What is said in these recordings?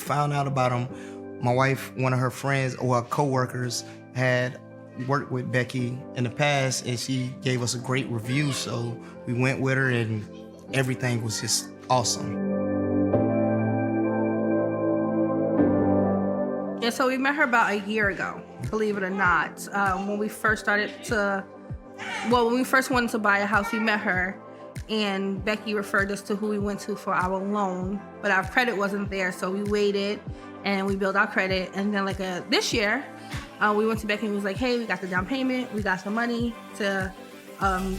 found out about them, my wife, one of her friends or co-workers had worked with Becky in the past, and she gave us a great review. So we went with her, and everything was just awesome. Yeah, so we met her about a year ago, believe it or not. When we first wanted to buy a house, we met her, and Becky referred us to who we went to for our loan, but our credit wasn't there, so we waited and we built our credit. And then this year, we went to Becky and was like, hey, we got the down payment, we got some money to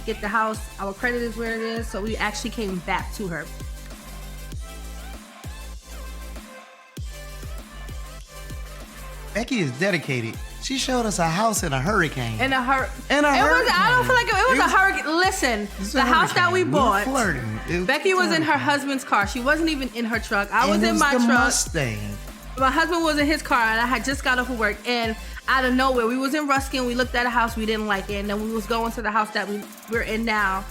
get the house, our credit is where it is, so we actually came back to her. Becky is dedicated. She showed us a house in a hurricane. I don't feel like it was a hurricane. Listen, the house that we bought, Becky was in her husband's car. She wasn't even in her truck. I was in my truck. Mustang. My husband was in his car, and I had just got off of work. And out of nowhere, we was in Ruskin. We looked at a house, we didn't like it, and then we was going to the house that we're in now.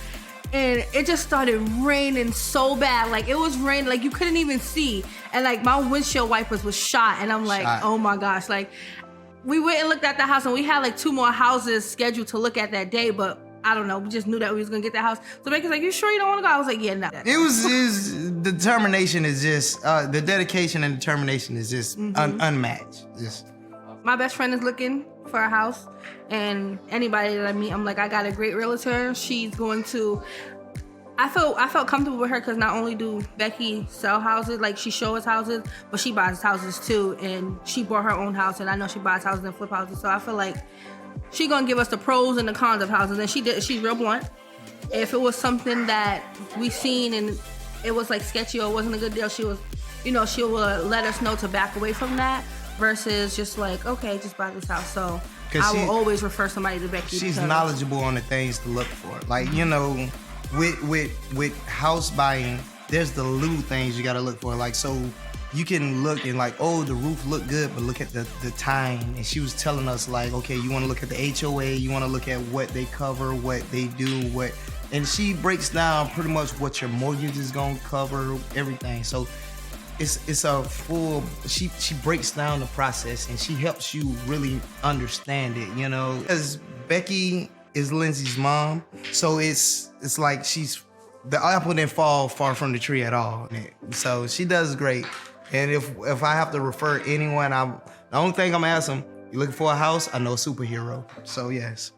And it just started raining so bad. Like, it was raining, like you couldn't even see. And like my windshield wipers was shot, and I'm like, oh my gosh. Like, we went and looked at the house, and we had like 2 more houses scheduled to look at that day, but I don't know, we just knew that we was gonna get that house. So Becky's like, you sure you don't wanna go? I was like, yeah, no. It was determination is just, the dedication and determination is just unmatched. Just. My best friend is looking for a house, and anybody that I meet, I'm like, I got a great realtor. She's going to, I felt comfortable with her because not only do Becky sell houses, like she shows us houses, but she buys houses too, and she bought her own house, and I know she buys houses and flip houses, so I feel like she gonna give us the pros and the cons of houses, and she's real blunt. If it was something that we seen and it was like sketchy or wasn't a good deal, she will let us know to back away from that, versus just like, okay, just buy this house. So I will always refer somebody to Becky. She's knowledgeable on the things to look for. Like, with house buying, there's the little things you gotta look for. Like, so you can look and like, oh, the roof looked good, but look at the time. And she was telling us like, okay, you wanna look at the HOA, you wanna look at what they cover, what they do, and she breaks down pretty much what your mortgage is gonna cover, everything. So it's a full, she breaks down the process, and she helps you really understand it, Because Becky is Lindsay's mom, so it's like the apple didn't fall far from the tree at all. So she does great. And if I have to refer anyone, the only thing I'm asking, you looking for a house? I know a superhero. So yes.